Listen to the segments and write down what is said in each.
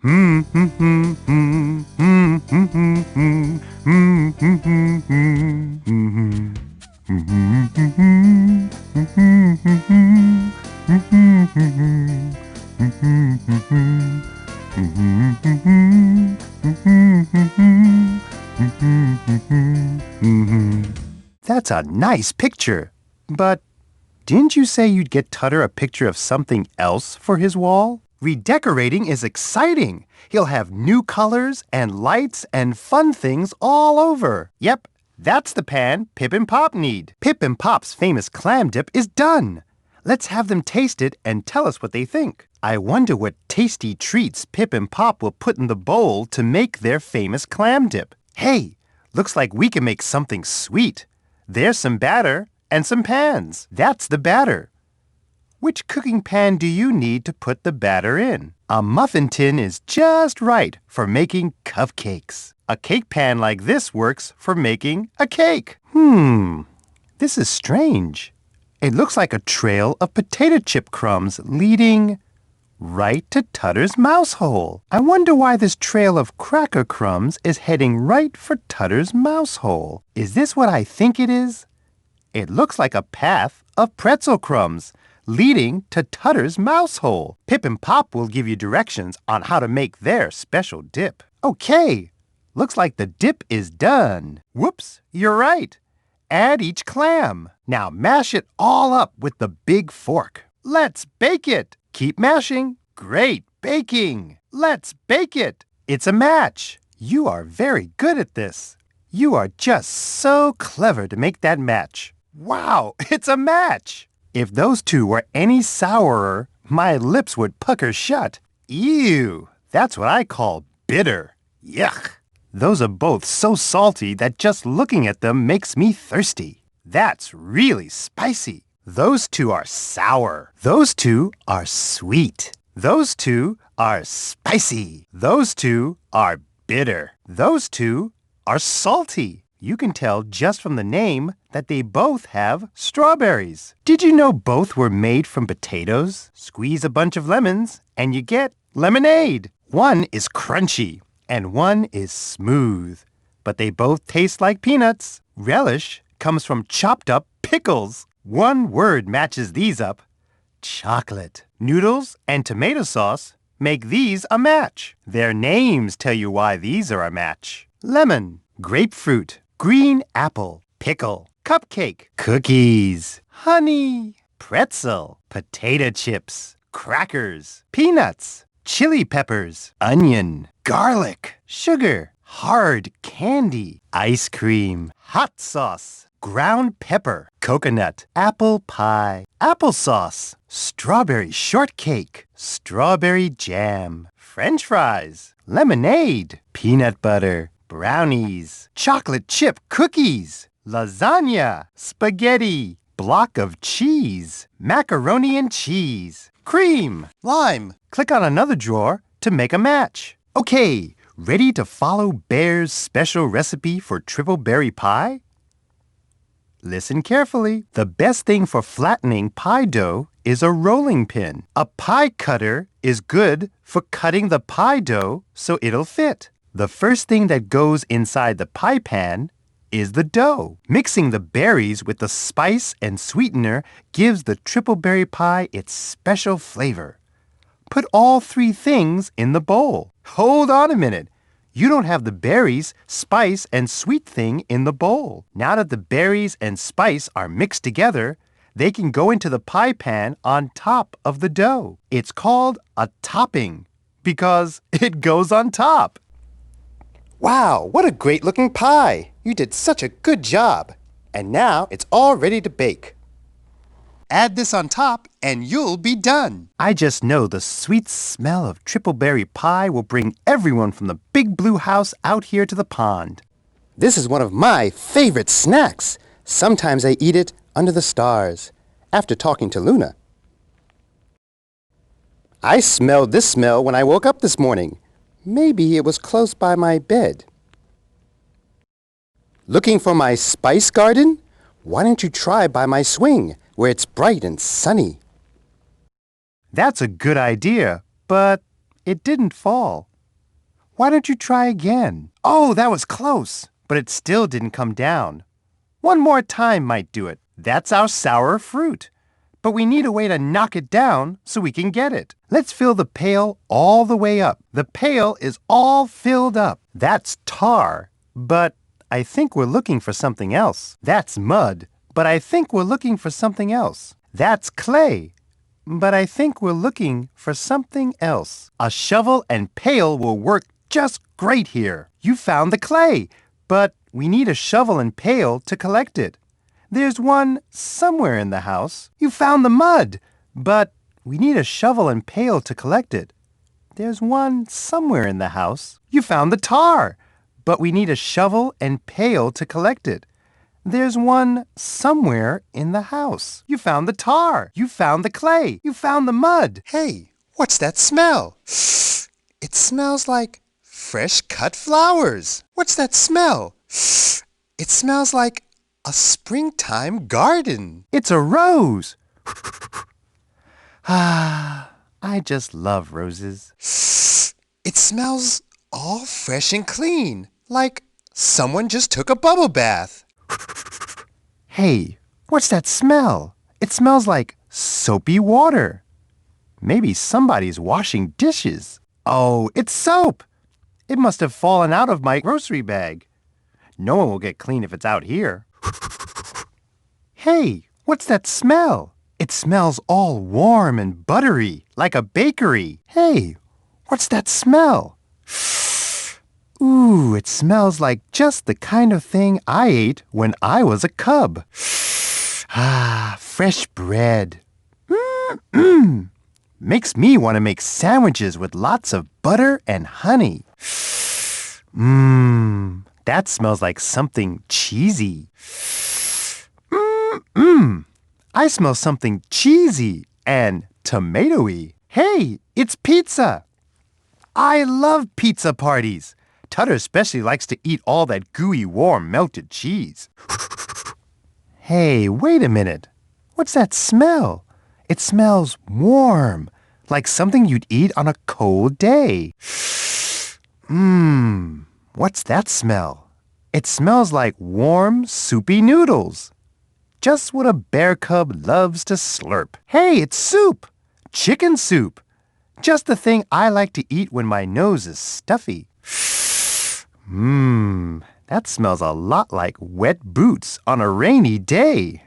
That's a nice picture. But didn't you say you'd get Tutter a picture of something else for his wall? Redecorating is exciting. He'll have new colors and lights and fun things all over. Yep, that's the pan Pip and Pop need. Pip and Pop's famous clam dip is done. Let's have them taste it and tell us what they think. I wonder what tasty treats Pip and Pop will put in the bowl to make their famous clam dip. Hey, looks like we can make something sweet. There's some batter and some pans. That's the batter. Which cooking pan do you need to put the batter in? A muffin tin is just right for making cupcakes. A cake pan like this works for making a cake. This is strange. It looks like a trail of potato chip crumbs leading right to Tutter's mouse hole. I wonder why this trail of cracker crumbs is heading right for Tutter's mouse hole. Is this what I think it is? It looks like a path of pretzel crumbs leading to Tutter's mouse hole. Pip and Pop will give you directions on how to make their special dip. Okay, looks like the dip is done. Whoops, you're right. Add each clam. Now mash it all up with the big fork. Let's bake it. Keep mashing. Great baking. Let's bake it. It's a match. You are very good at this. You are just so clever to make that match. Wow, it's a match. If those two were any sourer, my lips would pucker shut. Ew, that's what I call bitter. Yuck. Those are both so salty that just looking at them makes me thirsty. That's really spicy. Those two are sour. Those two are sweet. Those two are spicy. Those two are bitter. Those two are salty. You can tell just from the name that they both have strawberries. Did you know both were made from potatoes? Squeeze a bunch of lemons and you get lemonade. One is crunchy and one is smooth, but they both taste like peanuts. Relish comes from chopped up pickles. One word matches these up: chocolate. Noodles and tomato sauce make these a match. Their names tell you why these are a match. Lemon, grapefruit, green apple, pickle, cupcake, cookies, honey, pretzel, potato chips, crackers, peanuts, chili peppers, onion, garlic, sugar, hard candy, ice cream, hot sauce, ground pepper, coconut, apple pie, applesauce, strawberry shortcake, strawberry jam, French fries, lemonade, peanut butter, brownies, chocolate chip cookies, lasagna, spaghetti, block of cheese, macaroni and cheese, cream, lime. Click on another drawer to make a match. Okay, ready to follow Bear's special recipe for triple berry pie? Listen carefully. The best thing for flattening pie dough is a rolling pin. A pie cutter is good for cutting the pie dough so it'll fit. The first thing that goes inside the pie pan is the dough. Mixing the berries with the spice and sweetener gives the triple berry pie its special flavor. Put all three things in the bowl. Hold on a minute. You don't have the berries, spice, and sweet thing in the bowl. Now that the berries and spice are mixed together, they can go into the pie pan on top of the dough. It's called a topping because it goes on top. Wow, what a great-looking pie! You did such a good job. And now it's all ready to bake. Add this on top and you'll be done. I just know the sweet smell of triple berry pie will bring everyone from the big blue house out here to the pond. This is one of my favorite snacks. Sometimes I eat it under the stars, after talking to Luna. I smelled this smell when I woke up this morning. Maybe it was close by my bed. Looking for my spice garden? Why don't you try by my swing, where it's bright and sunny? That's a good idea, but it didn't fall. Why don't you try again? Oh, that was close, but it still didn't come down. One more time might do it. That's our sour fruit. But we need a way to knock it down so we can get it. Let's fill the pail all the way up. The pail is all filled up. That's tar, but I think we're looking for something else. That's mud, but I think we're looking for something else. That's clay, but I think we're looking for something else. A shovel and pail will work just great here. You found the clay, but we need a shovel and pail to collect it. There's one somewhere in the house. You found the mud, but we need a shovel and pail to collect it. There's one somewhere in the house. You found the tar, but we need a shovel and pail to collect it. There's one somewhere in the house. You found the tar. You found the clay. You found the mud. Hey, what's that smell? It smells like fresh cut flowers. What's that smell? It smells like a springtime garden. It's a rose. I just love roses. It smells all fresh and clean, like someone just took a bubble bath. Hey, what's that smell? It smells like soapy water. Maybe somebody's washing dishes. Oh, it's soap. It must have fallen out of my grocery bag. No one will get clean if it's out here. Hey, what's that smell? It smells all warm and buttery, like a bakery. Hey, what's that smell? Ooh, it smells like just the kind of thing I ate when I was a cub. Fresh bread. Makes me want to make sandwiches with lots of butter and honey. That smells like something cheesy. I smell something cheesy and tomatoey. Hey, it's pizza. I love pizza parties. Tutter especially likes to eat all that gooey, warm, melted cheese. Hey, wait a minute. What's that smell? It smells warm, like something you'd eat on a cold day. What's that smell? It smells like warm, soupy noodles. Just what a bear cub loves to slurp. Hey, it's soup! Chicken soup! Just the thing I like to eat when my nose is stuffy. That smells a lot like wet boots on a rainy day.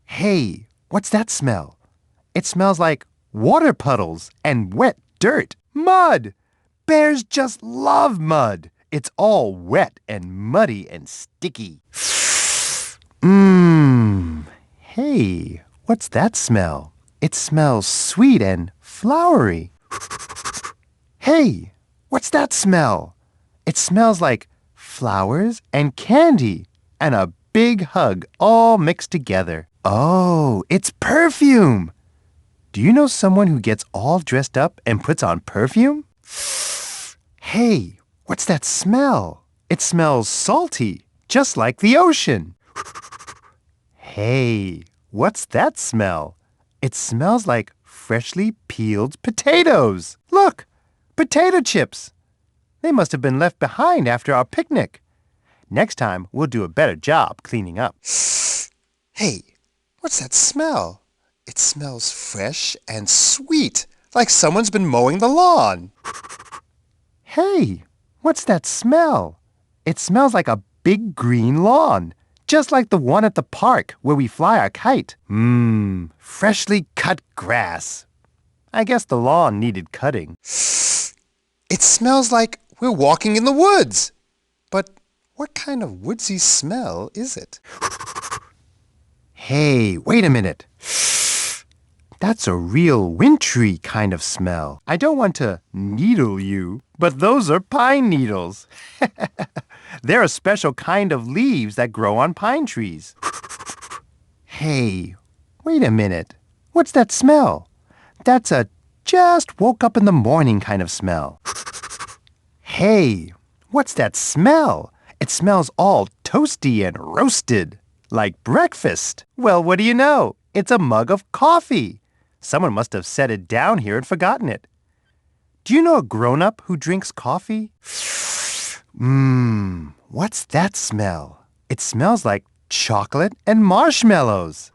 Hey, what's that smell? It smells like water puddles and wet dirt. Mud! Bears just love mud. It's all wet and muddy and sticky. Hey, what's that smell? It smells sweet and flowery. Hey, what's that smell? It smells like flowers and candy and a big hug all mixed together. Oh, it's perfume! Do you know someone who gets all dressed up and puts on perfume? Hey, what's that smell? It smells salty, just like the ocean. Hey, what's that smell? It smells like freshly peeled potatoes. Look, potato chips. They must have been left behind after our picnic. Next time, we'll do a better job cleaning up. Hey, what's that smell? It smells fresh and sweet, like someone's been mowing the lawn. Hey, what's that smell? It smells like a big green lawn, just like the one at the park where we fly our kite. Freshly cut grass. I guess the lawn needed cutting. It smells like we're walking in the woods. But what kind of woodsy smell is it? Hey, wait a minute. That's a real wintry kind of smell. I don't want to needle you, but those are pine needles. They're a special kind of leaves that grow on pine trees. Hey, wait a minute. What's that smell? That's a just woke up in the morning kind of smell. Hey, what's that smell? It smells all toasty and roasted, like breakfast. Well, what do you know? It's a mug of coffee. Someone must have set it down here and forgotten it. Do you know a grown-up who drinks coffee? What's that smell? It smells like chocolate and marshmallows.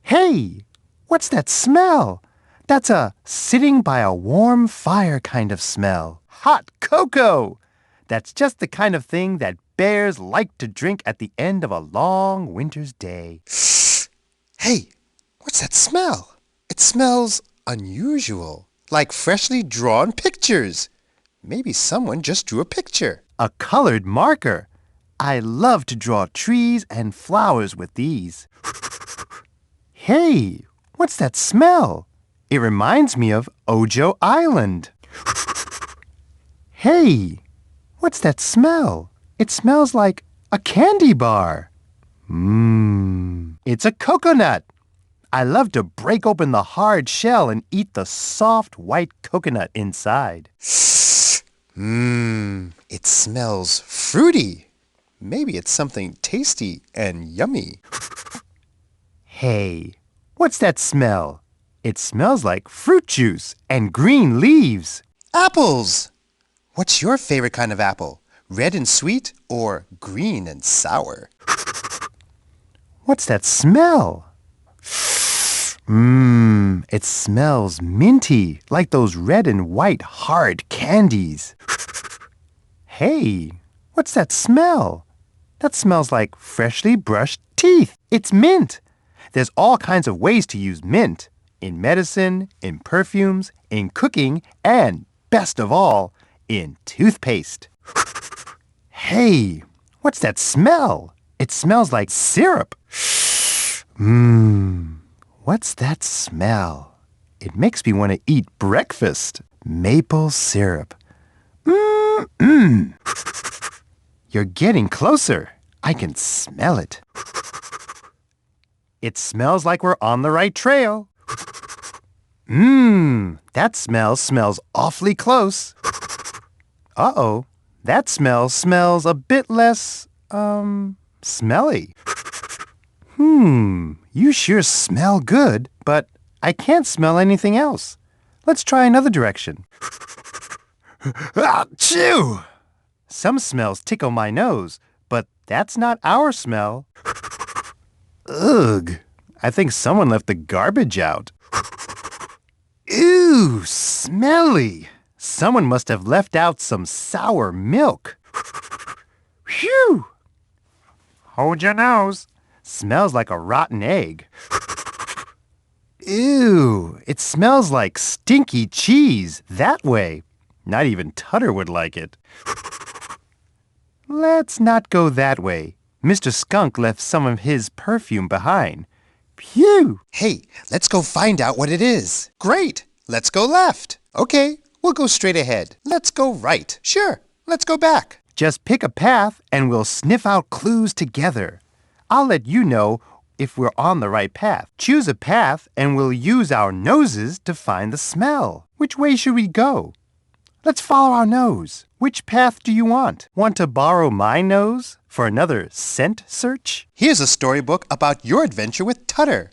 Hey, what's that smell? That's a sitting by a warm fire kind of smell. Hot cocoa! That's just the kind of thing that bears like to drink at the end of a long winter's day. Hey, what's that smell? It smells unusual, like freshly drawn pictures. Maybe someone just drew a picture. A colored marker. I love to draw trees and flowers with these. Hey, what's that smell? It reminds me of Ojo Island. Hey, what's that smell? It smells like a candy bar. It's a coconut. I love to break open the hard shell and eat the soft white coconut inside. It smells fruity. Maybe it's something tasty and yummy. Hey, what's that smell? It smells like fruit juice and green leaves. Apples! What's your favorite kind of apple? Red and sweet or green and sour? What's that smell? It smells minty, like those red and white hard candies. Hey, what's that smell? That smells like freshly brushed teeth. It's mint. There's all kinds of ways to use mint. In medicine, in perfumes, in cooking, and, best of all, in toothpaste. Hey, what's that smell? It smells like syrup. What's that smell? It makes me want to eat breakfast. Maple syrup. You're getting closer. I can smell it. It smells like we're on the right trail. That smell smells awfully close. Uh-oh, that smell smells a bit less, smelly. You sure smell good, but I can't smell anything else. Let's try another direction. Achoo! Some smells tickle my nose, but that's not our smell. Ugh, I think someone left the garbage out. Ew, smelly. Someone must have left out some sour milk. Phew! Hold your nose. Smells like a rotten egg. Ew, it smells like stinky cheese that way. Not even Tutter would like it. Let's not go that way. Mr. Skunk left some of his perfume behind. Phew! Hey, let's go find out what it is. Great! Let's go left. Okay, we'll go straight ahead. Let's go right. Sure, let's go back. Just pick a path and we'll sniff out clues together. I'll let you know if we're on the right path. Choose a path and we'll use our noses to find the smell. Which way should we go? Let's follow our nose. Which path do you want? Want to borrow my nose for another scent search? Here's a storybook about your adventure with Tutter.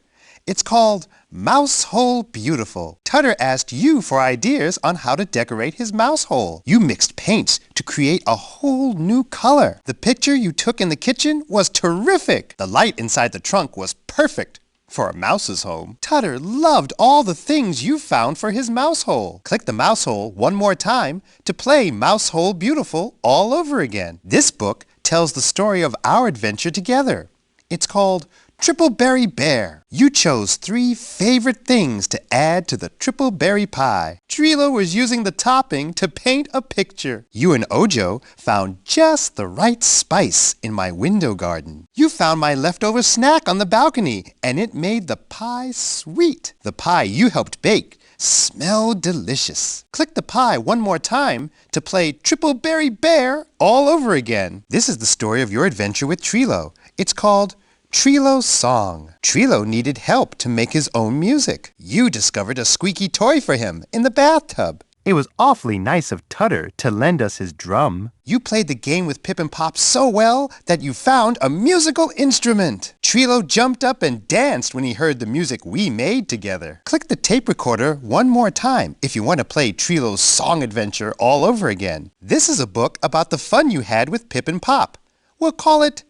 It's called Mouse Hole Beautiful. Tutter asked you for ideas on how to decorate his mouse hole. You mixed paints to create a whole new color. The picture you took in the kitchen was terrific. The light inside the trunk was perfect for a mouse's home. Tutter loved all the things you found for his mouse hole. Click the mouse hole one more time to play Mouse Hole Beautiful all over again. This book tells the story of our adventure together. It's called Triple Berry Bear. You chose 3 favorite things to add to the triple berry pie. Trilo was using the topping to paint a picture. You and Ojo found just the right spice in my window garden. You found my leftover snack on the balcony, and it made the pie sweet. The pie you helped bake smelled delicious. Click the pie one more time to play Triple Berry Bear all over again. This is the story of your adventure with Trilo. It's called Trilo's Song. Trilo needed help to make his own music. You discovered a squeaky toy for him in the bathtub. It was awfully nice of Tutter to lend us his drum. You played the game with Pip and Pop so well that you found a musical instrument. Trilo jumped up and danced when he heard the music we made together. Click the tape recorder one more time if you want to play Trilo's song adventure all over again. This is a book about the fun you had with Pip and Pop. We'll call it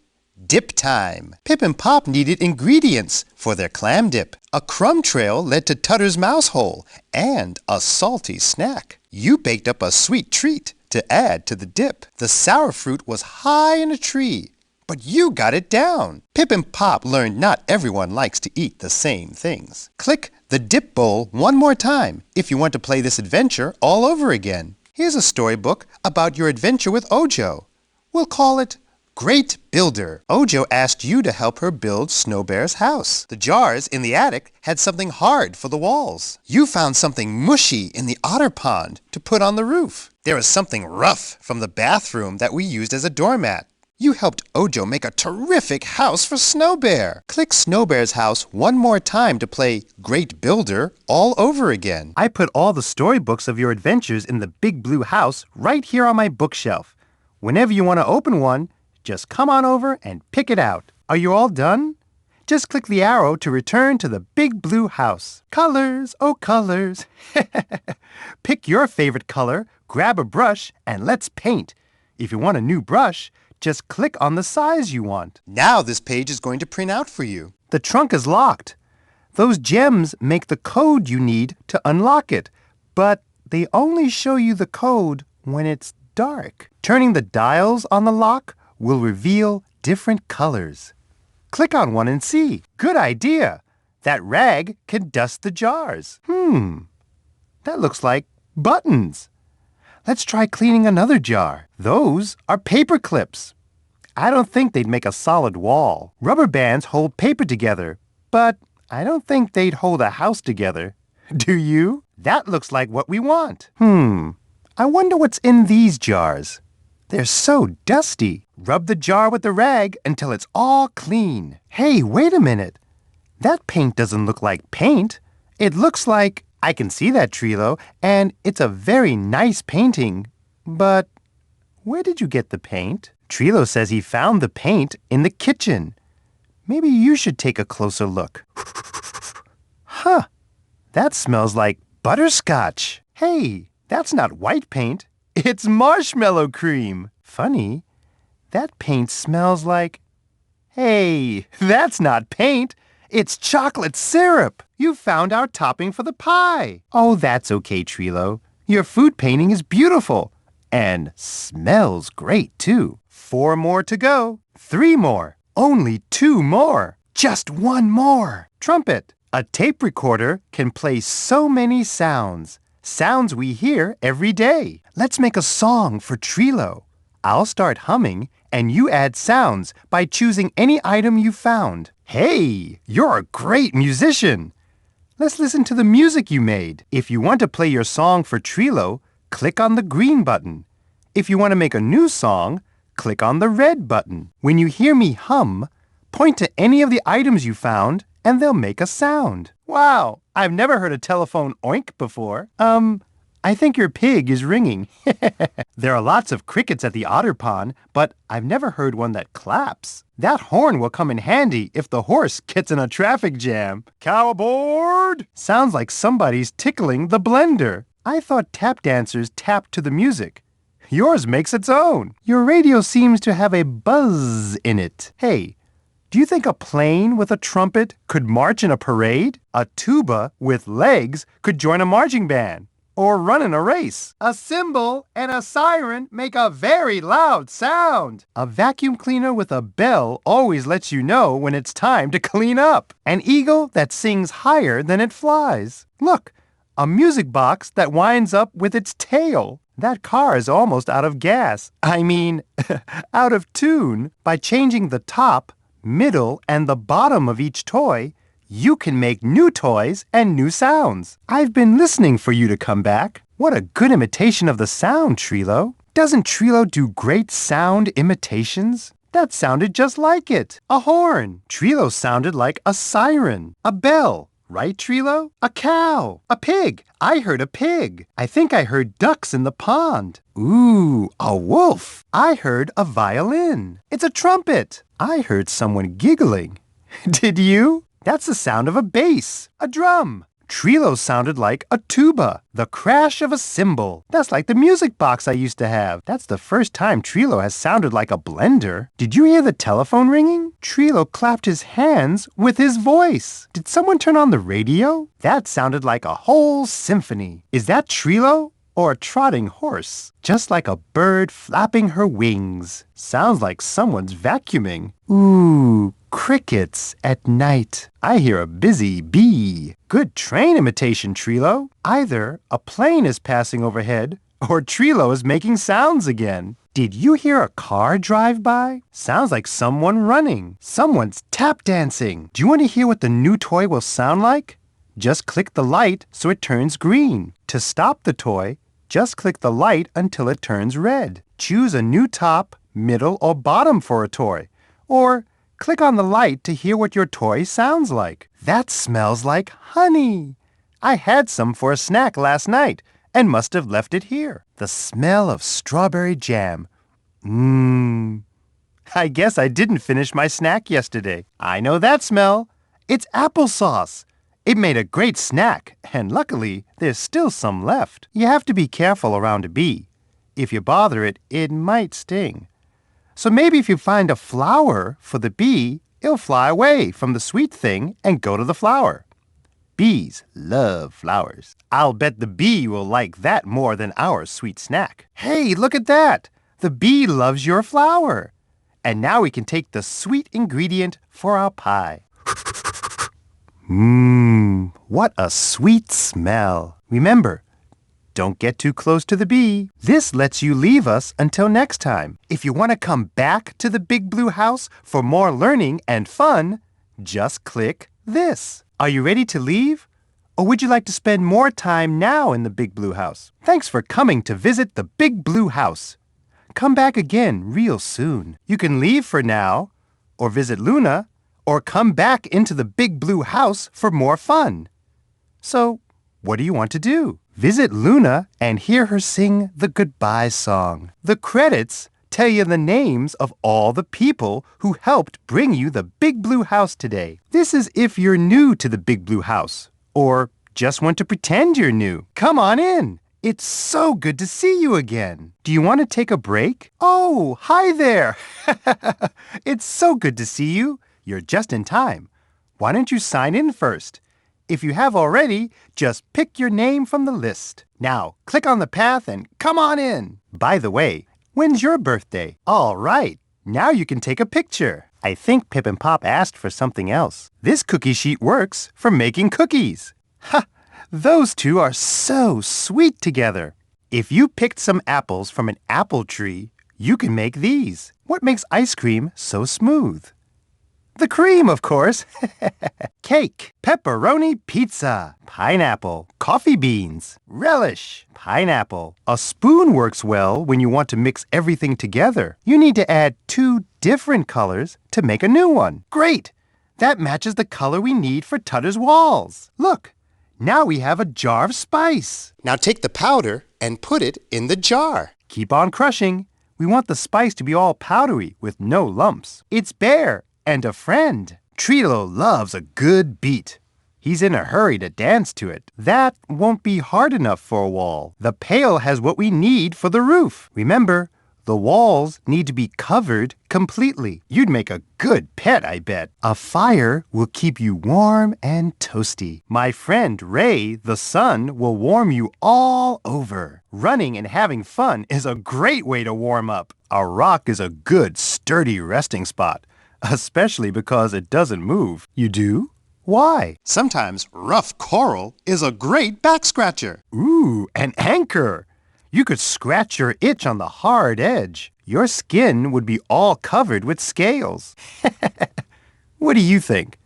Dip Time. Pip and Pop needed ingredients for their clam dip. A crumb trail led to Tutter's mouse hole and a salty snack. You baked up a sweet treat to add to the dip. The sour fruit was high in a tree, but you got it down. Pip and Pop learned not everyone likes to eat the same things. Click the dip bowl one more time if you want to play this adventure all over again. Here's a storybook about your adventure with Ojo. We'll call it Great Builder. Ojo asked you to help her build Snow Bear's house. The jars in the attic had something hard for the walls. You found something mushy in the otter pond to put on the roof. There was something rough from the bathroom that we used as a doormat. You helped Ojo make a terrific house for Snow Bear. Click Snow Bear's house one more time to play Great Builder all over again. I put all the storybooks of your adventures in the big blue house right here on my bookshelf. Whenever you want to open one, just come on over and pick it out. Are you all done? Just click the arrow to return to the big blue house. Colors, oh colors. Pick your favorite color, grab a brush, and let's paint. If you want a new brush, just click on the size you want. Now this page is going to print out for you. The trunk is locked. Those gems make the code you need to unlock it, but they only show you the code when it's dark. Turning the dials on the lock will reveal different colors. Click on one and see. Good idea. That rag can dust the jars. That looks like buttons. Let's try cleaning another jar. Those are paper clips. I don't think they'd make a solid wall. Rubber bands hold paper together, but I don't think they'd hold a house together. Do you? That looks like what we want. I wonder what's in these jars. They're so dusty. Rub the jar with the rag until it's all clean. Hey, wait a minute. That paint doesn't look like paint. It looks like... I can see that, Trilo, and it's a very nice painting. But where did you get the paint? Trilo says he found the paint in the kitchen. Maybe you should take a closer look. Huh, that smells like butterscotch. Hey, that's not white paint. It's marshmallow cream. Funny, that paint smells like... Hey, that's not paint. It's chocolate syrup. You found our topping for the pie. Oh, that's okay, Trilo. Your food painting is beautiful. And smells great, too. 4 more to go. 3 more. Only 2 more. Just 1 more. Trumpet. A tape recorder can play so many sounds. Sounds we hear every day. Let's make a song for Trilo. I'll start humming, and you add sounds by choosing any item you found. Hey, you're a great musician. Let's listen to the music you made. If you want to play your song for Trilo, click on the green button. If you want to make a new song, click on the red button. When you hear me hum, point to any of the items you found, and they'll make a sound. Wow, I've never heard a telephone oink before. I think your pig is ringing. There are lots of crickets at the otter pond, but I've never heard one that claps. That horn will come in handy if the horse gets in a traffic jam. Cow aboard! Sounds like somebody's tickling the blender. I thought tap dancers tapped to the music. Yours makes its own. Your radio seems to have a buzz in it. Hey, do you think a plane with a trumpet could march in a parade? A tuba with legs could join a marching band or run in a race. A cymbal and a siren make a very loud sound. A vacuum cleaner with a bell always lets you know when it's time to clean up. An eagle that sings higher than it flies. Look, a music box that winds up with its tail. That car is almost out of gas. I mean, out of tune. By changing the top, middle, and the bottom of each toy, you can make new toys and new sounds. I've been listening for you to come back. What a good imitation of the sound, Trilo. Doesn't Trilo do great sound imitations? That sounded just like it. A horn. Trilo sounded like a siren. A bell. Right, Trilo? A cow. A pig. I heard a pig. I think I heard ducks in the pond. Ooh, a wolf. I heard a violin. It's a trumpet. I heard someone giggling. Did you? That's the sound of a bass. A drum. Trilo sounded like a tuba. The crash of a cymbal. That's like the music box I used to have. That's the first time Trilo has sounded like a blender. Did you hear the telephone ringing? Trilo clapped his hands with his voice. Did someone turn on the radio? That sounded like a whole symphony. Is that Trilo? Or a trotting horse? Just like a bird flapping her wings. Sounds like someone's vacuuming. Ooh, crickets at night. I hear a busy bee. Good train imitation, Trilo. Either a plane is passing overhead or Trilo is making sounds again. Did you hear a car drive by? Sounds like someone running. Someone's tap dancing. Do you want to hear what the new toy will sound like? Just click the light so it turns green. To stop the toy, just click the light until it turns red. Choose a new top, middle, or bottom for a toy. Or click on the light to hear what your toy sounds like. That smells like honey. I had some for a snack last night and must have left it here. The smell of strawberry jam. I guess I didn't finish my snack yesterday. I know that smell. It's applesauce. It made a great snack, and luckily, there's still some left. You have to be careful around a bee. If you bother it, it might sting. So maybe if you find a flower for the bee, it'll fly away from the sweet thing and go to the flower. Bees love flowers. I'll bet the bee will like that more than our sweet snack. Hey, look at that! The bee loves your flower. And now we can take the sweet ingredient for our pie. What a sweet smell. Remember, don't get too close to the bee. This lets you leave us until next time. If you want to come back to the Big Blue House for more learning and fun, just click this. Are you ready to leave? Or would you like to spend more time now in the Big Blue House? Thanks for coming to visit the Big Blue House. Come back again real soon. You can leave for now, or visit Luna, or come back into the Big Blue House for more fun. So, what do you want to do? Visit Luna and hear her sing the goodbye song. The credits tell you the names of all the people who helped bring you the Big Blue House today. This is if you're new to the Big Blue House, or just want to pretend you're new. Come on in. It's so good to see you again. Do you want to take a break? Oh, hi there. It's so good to see you. You're just in time. Why don't you sign in first? If you have already, just pick your name from the list. Now, click on the path and come on in. By the way, when's your birthday? All right, now you can take a picture. I think Pip and Pop asked for something else. This cookie sheet works for making cookies. Ha! Those two are so sweet together. If you picked some apples from an apple tree, you can make these. What makes ice cream so smooth? The cream, of course. Cake, pepperoni pizza, pineapple, coffee beans, relish, pineapple. A spoon works well when you want to mix everything together. You need to add 2 different colors to make a new one. Great! That matches the color we need for Tutter's walls. Look, now we have a jar of spice. Now take the powder and put it in the jar. Keep on crushing. We want the spice to be all powdery with no lumps. It's Bear and a friend. Trilo loves a good beat. He's in a hurry to dance to it. That won't be hard enough for a wall. The pail has what we need for the roof. Remember, the walls need to be covered completely. You'd make a good pet, I bet. A fire will keep you warm and toasty. My friend Ray, the sun, will warm you all over. Running and having fun is a great way to warm up. A rock is a good, sturdy resting spot. Especially because it doesn't move. You do? Why? Sometimes rough coral is a great back scratcher. Ooh, an anchor. You could scratch your itch on the hard edge. Your skin would be all covered with scales. What do you think?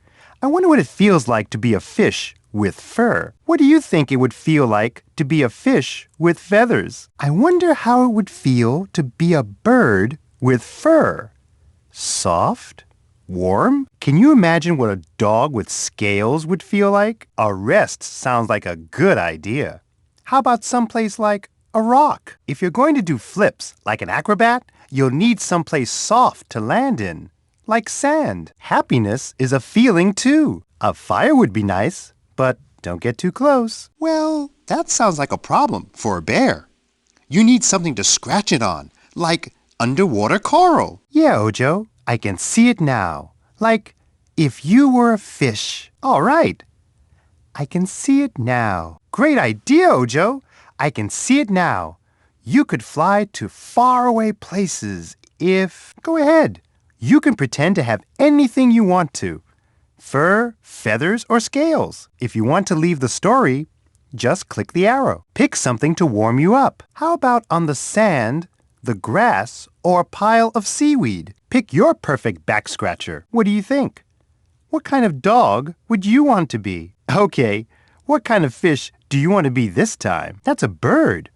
I wonder what it feels like to be a fish with fur. What do you think it would feel like to be a fish with feathers? I wonder how it would feel to be a bird with fur. Soft Warm? Can you imagine what a dog with scales would feel like? A rest sounds like a good idea. How about someplace like a rock? If you're going to do flips like an acrobat, you'll need someplace soft to land in, like sand. Happiness is a feeling too. A fire would be nice, but don't get too close. Well, that sounds like a problem for a bear. You need something to scratch it on, like underwater coral. Yeah, Ojo, I can see it now. Like if you were a fish. All right. I can see it now. Great idea, Ojo. I can see it now. You could fly to faraway places if... Go ahead. You can pretend to have anything you want to. Fur, feathers, or scales. If you want to leave the story, just click the arrow. Pick something to warm you up. How about on the sand, the grass, or a pile of seaweed? Pick your perfect back scratcher. What do you think? What kind of dog would you want to be? Okay, what kind of fish do you want to be this time? That's a bird.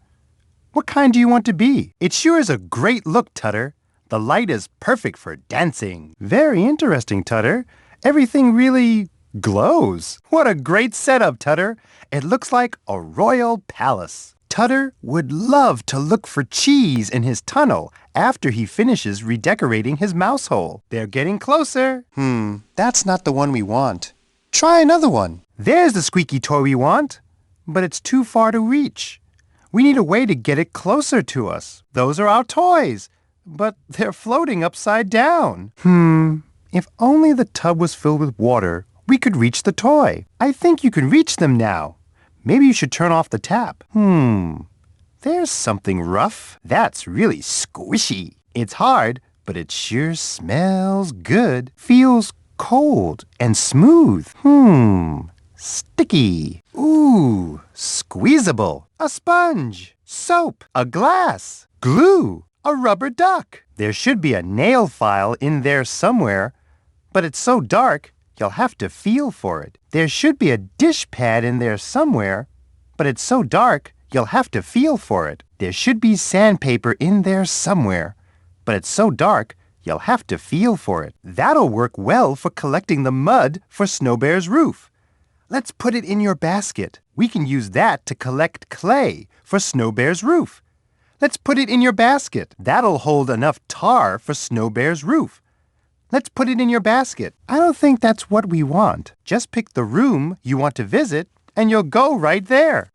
What kind do you want to be? It sure is a great look, Tutter. The light is perfect for dancing. Very interesting, Tutter. Everything really glows. What a great setup, Tutter. It looks like a royal palace. Tutter would love to look for cheese in his tunnel after he finishes redecorating his mouse hole. They're getting closer. That's not the one we want. Try another one. There's the squeaky toy we want, but it's too far to reach. We need a way to get it closer to us. Those are our toys, but they're floating upside down. If only the tub was filled with water, we could reach the toy. I think you can reach them now. Maybe you should turn off the tap. There's something rough. That's really squishy. It's hard, but it sure smells good. Feels cold and smooth. Sticky. Ooh, squeezable. A sponge. Soap. A glass. Glue. A rubber duck. There should be a nail file in there somewhere, but it's so dark, you'll have to feel for it. There should be a dish pad in there somewhere, but it's so dark, you'll have to feel for it. There should be sandpaper in there somewhere, but it's so dark, you'll have to feel for it. That'll work well for collecting the mud for Snow Bear's roof. Let's put it in your basket. We can use that to collect clay for Snow Bear's roof. Let's put it in your basket. That'll hold enough tar for Snow Bear's roof. Let's put it in your basket. I don't think that's what we want. Just pick the room you want to visit, and you'll go right there.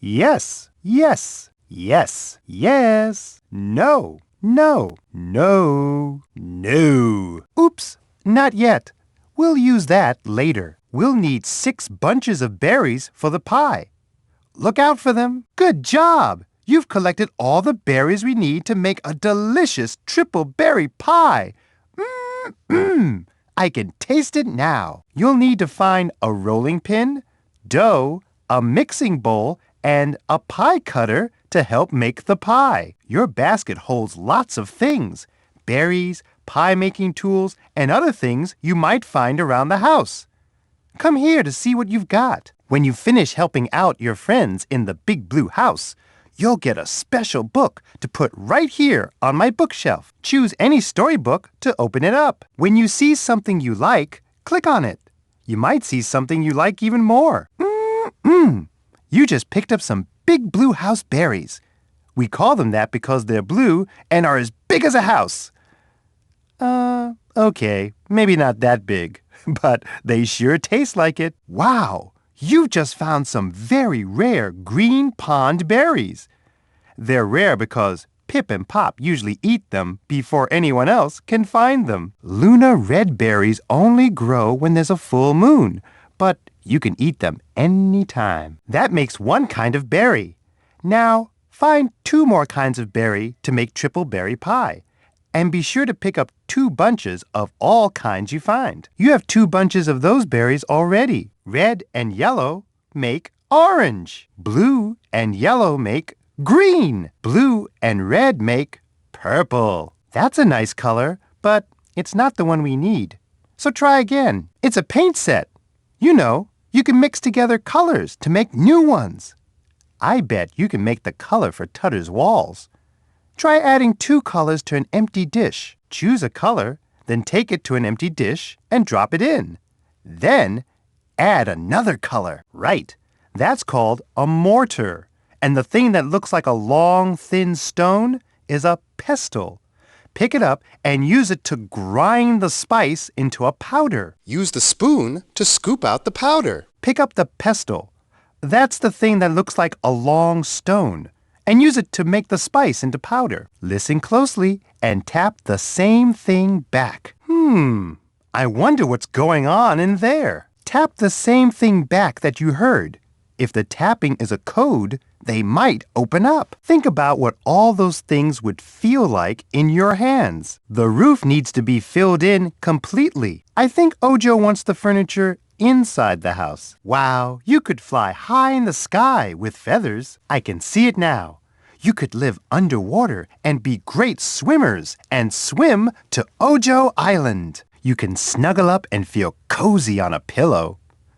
Yes, yes, yes, yes. No, no, no, no. Oops, not yet. We'll use that later. We'll need 6 bunches of berries for the pie. Look out for them. Good job. You've collected all the berries we need to make a delicious triple berry pie. I can taste it now. You'll need to find a rolling pin, dough, a mixing bowl, and a pie cutter to help make the pie. Your basket holds lots of things: berries, pie-making tools, and other things you might find around the house. Come here to see what you've got. When you finish helping out your friends in the big blue house, you'll get a special book to put right here on my bookshelf. Choose any storybook to open it up. When you see something you like, click on it. You might see something you like even more. You just picked up some big blue house berries. We call them that because they're blue and are as big as a house. Okay, maybe not that big, but they sure taste like it. Wow, you've just found some very rare green pond berries. They're rare because Pip and Pop usually eat them before anyone else can find them. Luna red berries only grow when there's a full moon, but you can eat them any time. That makes one kind of berry. Now, find 2 more kinds of berry to make triple berry pie. And be sure to pick up 2 bunches of all kinds you find. You have 2 bunches of those berries already. Red and yellow make orange. Blue and yellow make green. Blue and red make purple. That's a nice color, but it's not the one we need. So try again. It's a paint set. You know, you can mix together colors to make new ones. I bet you can make the color for Tutter's walls. Try adding 2 colors to an empty dish. Choose a color, then take it to an empty dish and drop it in. Then add another color. Right. That's called a mortar. And the thing that looks like a long, thin stone is a pestle. Pick it up and use it to grind the spice into a powder. Use the spoon to scoop out the powder. Pick up the pestle. That's the thing that looks like a long stone. And use it to make the spice into powder. Listen closely and tap the same thing back. I wonder what's going on in there. Tap the same thing back that you heard. If the tapping is a code, they might open up. Think about what all those things would feel like in your hands. The roof needs to be filled in completely. I think Ojo wants the furniture inside the house. Wow, you could fly high in the sky with feathers. I can see it now. You could live underwater and be great swimmers and swim to Ojo Island. You can snuggle up and feel cozy on a pillow.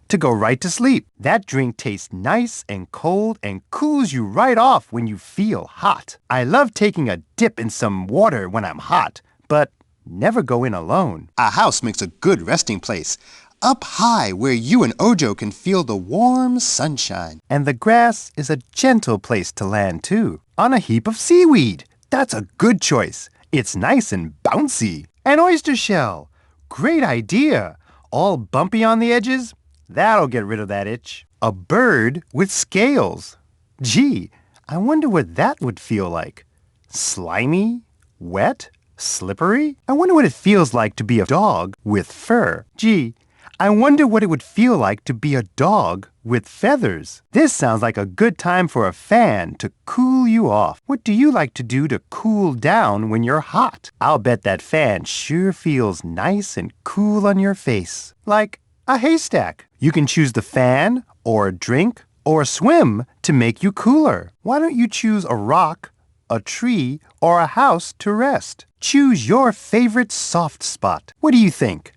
To go right to sleep. That drink tastes nice and cold and cools you right off when you feel hot. I love taking a dip in some water when I'm hot, but never go in alone. A house makes a good resting place, up high where you and Ojo can feel the warm sunshine. And the grass is a gentle place to land too, on a heap of seaweed. That's a good choice. It's nice and bouncy. An oyster shell. Great idea. All bumpy on the edges? That'll get rid of that itch. A bird with scales. Gee, I wonder what that would feel like. Slimy? Wet? Slippery? I wonder what it feels like to be a dog with fur. Gee, I wonder what it would feel like to be a dog with feathers. This sounds like a good time for a fan to cool you off. What do you like to do to cool down when you're hot? I'll bet that fan sure feels nice and cool on your face. Like a haystack. You can choose the fan, or a drink, or a swim to make you cooler. Why don't you choose a rock, a tree, or a house to rest? Choose your favorite soft spot. What do you think?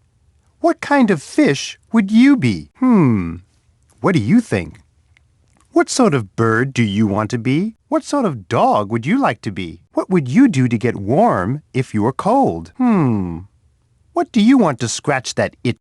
What kind of fish would you be? What do you think? What sort of bird do you want to be? What sort of dog would you like to be? What would you do to get warm if you were cold? What do you want to scratch that itch?